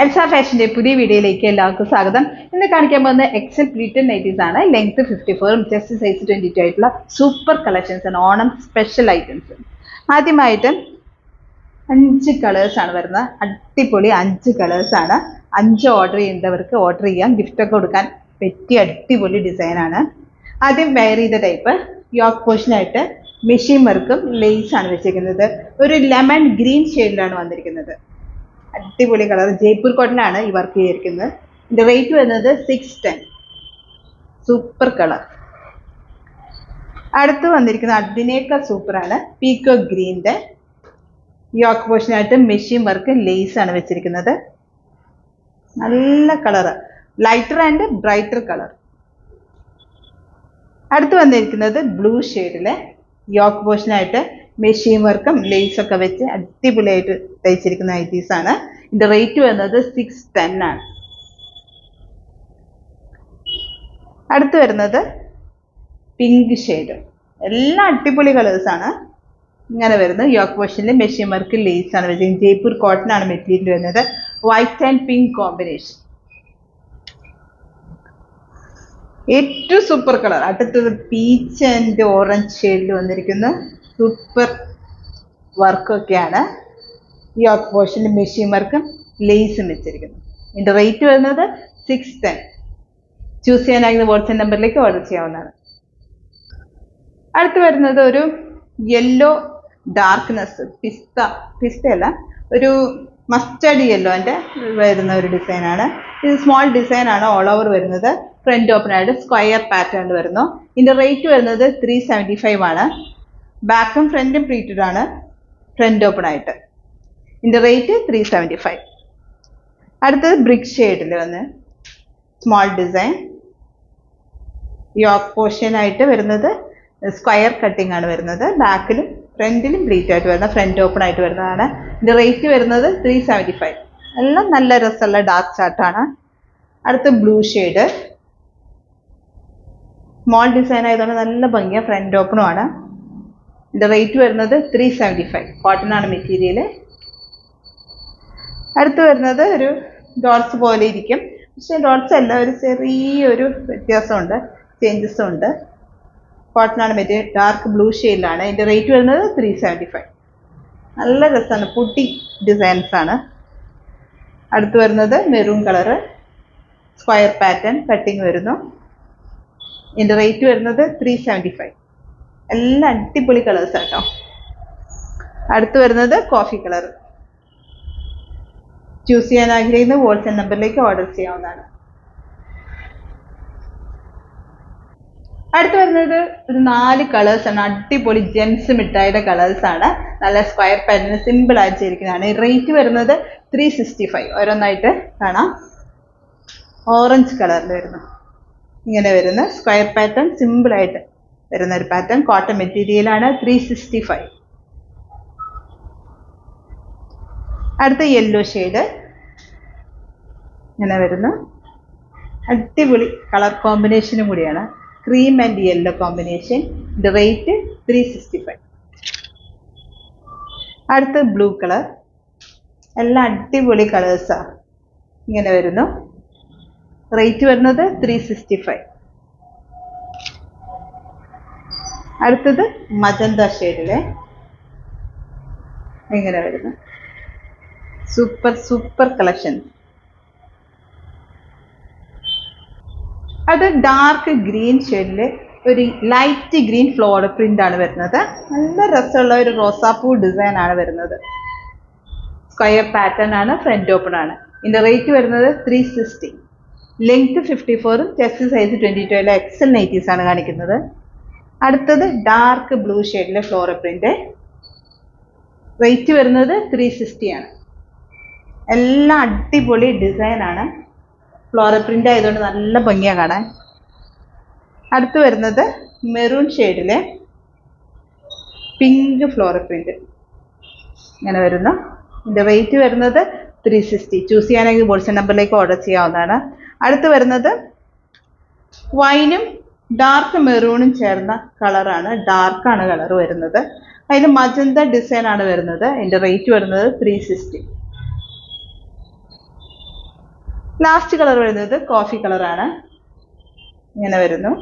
Elsa ഫാഷന്റെ പുതിയ വീഡിയോയിലേക്ക് എല്ലാവർക്കും സ്വാഗതം. ഇന്ന് കാണിക്കാൻ പോകുന്ന എക്സൽ പ്ലീറ്റഡ് നൈറ്റീസ് ആണ്. ലെങ്ത് 54 ചെസ്റ്റ് സൈസ് 22 ആയിട്ടുള്ള സൂപ്പർ കളക്ഷൻസ് ആണ്, ഓണം സ്പെഷ്യൽ ഐറ്റംസ്. ആദ്യമായിട്ട് 5 കളേഴ്സ് ആണ് വരുന്നത്. അടിപൊളി 5 കളേഴ്സ് ആണ്. 5 ഓർഡർ ചെയ്യുന്നവർക്ക് ഓർഡർ ചെയ്യാം, ഗിഫ്റ്റ് ഒക്കെ കൊടുക്കാൻ പറ്റിയ അടിപൊളി ഡിസൈൻ ആണ്. ആദ്യം വെയർ ചെയ്ത ടൈപ്പ് യോക്ക് പോർഷനായിട്ട് മെഷീൻ വർക്കും ലേസ് ആണ് വെച്ചിരിക്കുന്നത്. ഒരു ലെമൺ ഗ്രീൻ ഷെയ്ഡിലാണ് വന്നിരിക്കുന്നത്. അടിപൊളി കളർ, ജയ്പൂർ കോട്ടനാണ് ഈ വർക്ക് ചെയ്തിരിക്കുന്നത്. ഇതിന്റെ റേറ്റ് വരുന്നത് 610. Super colour. അടുത്ത് വന്നിരിക്കുന്നത് അതിനേക്കാൾ സൂപ്പറാണ്, പീക്കോ ഗ്രീൻ്റെ യോക്ക് പോർഷനായിട്ട് മെഷീൻ വർക്ക് ലേസ് ആണ് വെച്ചിരിക്കുന്നത്. നല്ല colour, lighter and brighter colour. അടുത്ത് വന്നിരിക്കുന്നത് ബ്ലൂ ഷെയ്ഡിലെ യോക്ക് പോർഷനായിട്ട് മെഷീൻ വർക്കും ലേസൊക്കെ വെച്ച് അടിപൊളിയായിട്ട് തയ്ച്ചിരിക്കുന്ന ഐറ്റീസ് ആണ്. ഇതിന്റെ റേറ്റ് വരുന്നത് 610 ആണ്. അടുത്ത് വരുന്നത് പിങ്ക് ഷെയ്ഡ്. എല്ലാം അടിപൊളി കളേഴ്സ് ആണ്. ഇങ്ങനെ വരുന്നത് യോക്ക് പോർഷനിൽ മെഷീൻ വർക്ക് ലേസ് ആണ് വെച്ചത്. ജയ്പൂർ കോട്ടൺ ആണ് മെറ്റീരിയൽ വരുന്നത്. വൈറ്റ് ആൻഡ് പിങ്ക് കോമ്പിനേഷൻ, ഏറ്റവും സൂപ്പർ കളർ. അടുത്തത് പീച്ച് ആൻഡ് ഓറഞ്ച് ഷെയ്ഡിൽ വന്നിരിക്കുന്ന സൂപ്പർ വർക്കൊക്കെയാണ്. യോക്ക് പോർഷനിൽ മെഷീൻ വർക്കും ലേസും വെച്ചിരിക്കുന്നു. ഇതിന്റെ റേറ്റ് വരുന്നത് 610. ചൂസ് ചെയ്യാനാകുന്ന വാട്സ്ആപ്പ് നമ്പറിലേക്ക് ഓർഡർ ചെയ്യാവുന്നതാണ്. അടുത്ത് വരുന്നത് ഒരു യെല്ലോ ഡാർക്ക്നെസ്, പിസ്തയല്ല, ഒരു മസ്റ്റർഡ് യെല്ലോൻ്റെ വരുന്ന ഒരു ഡിസൈനാണ്. ഇത് സ്മോൾ ഡിസൈൻ ആണ്, ഓൾ ഓവർ വരുന്നത്. ഫ്രണ്ട് ഓപ്പൺ ആയിട്ട് സ്ക്വയർ പാറ്റേൺ വരുന്നു. ഇതിന്റെ റേറ്റ് വരുന്നത് 375 ആണ്. ബാക്കും ഫ്രണ്ടും പ്ലീറ്റഡ് ആണ്, ഫ്രണ്ട് ഓപ്പൺ ആയിട്ട്. ഇതിന്റെ റേറ്റ് 375. അടുത്തത് ബ്രിക്ക് ഷെയ്ഡിൽ വന്ന് സ്മോൾ ഡിസൈൻ, യോക്ക് പോർഷൻ ആയിട്ട് വരുന്നത് സ്ക്വയർ കട്ടിംഗ് ആണ് വരുന്നത്. ബാക്കിലും ഫ്രണ്ടിലും പ്ലീറ്റ് ആയിട്ട് വരുന്ന, ഫ്രണ്ട് ഓപ്പൺ ആയിട്ട് വരുന്നതാണ്. ഇതിന്റെ റേറ്റ് വരുന്നത് 375. എല്ലാം നല്ല രസമുള്ള ഡാർക്ക് ചാർട്ടാണ്. അടുത്ത ബ്ലൂ ഷെയ്ഡ്, സ്മോൾ ഡിസൈൻ ആയതുകൊണ്ട് നല്ല ഭംഗിയാണ്, ഫ്രണ്ട് ഓപ്പണും ആണ്. ഇതിന്റെ റേറ്റ് വരുന്നത് 375. കോട്ടൺ ആണ് മെറ്റീരിയൽ. അടുത്ത് വരുന്നത് ഒരു ഡോട്ട്സ് പോലെ ഇരിക്കും, പക്ഷെ ഡോട്ട്സ് അല്ല, ഒരു ചെറിയൊരു വ്യത്യാസമുണ്ട്, ചേഞ്ചസും ഉണ്ട്. കോട്ടൺ ആണ് മെറ്റീരിയൽ, ഡാർക്ക് ബ്ലൂ ഷെയ്ഡിലാണ്. ഇതിന്റെ റേറ്റ് വരുന്നത് 375. നല്ല രസമാണ്, പുട്ടി ഡിസൈൻസ് ആണ്. അടുത്ത് വരുന്നത് maroon colour, square pattern cutting വരുന്നു. ഇതിന്റെ റേറ്റ് വരുന്നത് 375. എല്ലാം അടിപൊളി കളേഴ്സ് ആട്ടോ. അടുത്ത് വരുന്നത് കോഫി കളർ. ചൂസ് ചെയ്യാൻ ആഗ്രഹിക്കുന്ന വാട്സ്ആപ്പ് നമ്പറിലേക്ക് ഓർഡർ ചെയ്യാവുന്നതാണ്. അടുത്ത് വരുന്നത് ഒരു 4 കളേഴ്സ് ആണ്. അടിപൊളി ജെൻസ് മിഠായിയുടെ കളേഴ്സ് ആണ്. നല്ല സ്ക്വയർ പാറ്റേൺ സിമ്പിൾ ആയിട്ട് ചെയ്തിരിക്കുന്നതാണ്. റേറ്റ് വരുന്നത് 365. ഓരോന്നായിട്ട് കാണാം. ഓറഞ്ച് കളറിൽ വരുന്നു, ഇങ്ങനെ വരുന്ന സ്ക്വയർ പാറ്റേൺ, സിമ്പിൾ ആയിട്ട് വരുന്ന ഒരു പാറ്റേൺ. കോട്ടൺ മെറ്റീരിയൽ ആണ്. 365. അടുത്ത യെല്ലോ ഷെയ്ഡ്, ഇങ്ങനെ വരുന്ന അടിപൊളി കളർ കോമ്പിനേഷനും കൂടിയാണ്, ക്രീം ആൻഡ് യെല്ലോ കോമ്പിനേഷൻ. ഇതിന്റെ റേറ്റ് 365. അടുത്ത ബ്ലൂ കളർ. എല്ലാം അടിപൊളി കളേഴ്സാ, ഇങ്ങനെ വരുന്നു. റേറ്റ് വരുന്നത് 365. അടുത്തത് മജന്ത ഷെയ്ഡിലെ ഇങ്ങനെ വരുന്നു സൂപ്പർ കളക്ഷൻ. അത് ഡാർക്ക് ഗ്രീൻ ഷെയ്ഡില് ഒരു ലൈറ്റ് ഗ്രീൻ ഫ്ലോർ പ്രിന്റ് ആണ് വരുന്നത്. നല്ല രസമുള്ള ഒരു റോസാപ്പൂ ഡിസൈൻ ആണ് വരുന്നത്. സ്ക്വയർ പാറ്റേൺ ആണ്, ഫ്രണ്ട് ഓപ്പൺ ആണ്. ഇതിന്റെ റേറ്റ് വരുന്നത് 360. Length 54, chest size 22 XL nighties ആണ് കാണിക്കുന്നത്. അടുത്തത് ഡാർക്ക് ബ്ലൂ ഷെയ്ഡിലെ ഫ്ലോറൽ പ്രിന്റ്. റേറ്റ് വരുന്നത് 360 ആണ്. എല്ലാം അടിപൊളി ഡിസൈൻ ആണ്, ഫ്ലോറൽ പ്രിന്റ് ആയതുകൊണ്ട് നല്ല ഭംഗിയാണ് കാണാൻ. അടുത്ത് വരുന്നത് മെറൂൺ ഷെയ്ഡിലെ പിങ്ക് ഫ്ലോറൽ പ്രിന്റ്, ഇങ്ങനെ വരുന്നു. ഇതിന്റെ റേറ്റ് വരുന്നത് 360. ചൂസ് ചെയ്യാനെങ്കിൽ വാട്സ്ആപ്പ് നമ്പറിലേക്ക് ഓർഡർ ചെയ്യാവുന്നതാണ്. അടുത്ത് വരുന്നത് വൈനും ഡാർക്ക് മെറൂണും ചേർന്ന കളറാണ്, ഡാർക്കാണ് കളർ വരുന്നത്. അതിൽ മജന്ത ഡിസൈൻ ആണ് വരുന്നത്. അതിന്റെ റേറ്റ് വരുന്നത് 360. ലാസ്റ്റ് കളർ വരുന്നത് കോഫി കളറാണ്. ഇങ്ങനെ വരുന്നു.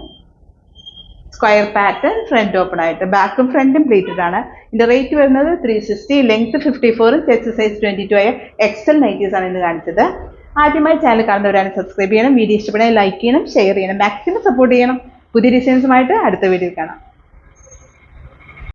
സ്ക്വയർ പാറ്റേൺ, ഫ്രണ്ട് ഓപ്പൺ ആയിട്ട്. ബാക്കും ഫ്രണ്ടും പ്ലീറ്റഡ് ആണ്. ഇതിന്റെ റേറ്റ് വരുന്നത് 360, ലെങ്ത് 54, ചെസ്റ്റ് സൈസ് 22 ആയ എക്സൽ നൈറ്റീസ് ആണ് ഇന്ന് കാണിച്ചത്. ആദ്യമായി ചാനൽ കാണുന്നവരാണ് സബ്സ്ക്രൈബ് ചെയ്യണം. വീഡിയോ ഇഷ്ടപ്പെടാൻ ലൈക്ക് ചെയ്യണം, ഷെയർ ചെയ്യണം, മാക്സിമം സപ്പോർട്ട് ചെയ്യണം. പുതിയ ഡിസൈൻസുമായിട്ട് അടുത്ത വീഡിയോയിൽ കാണാം.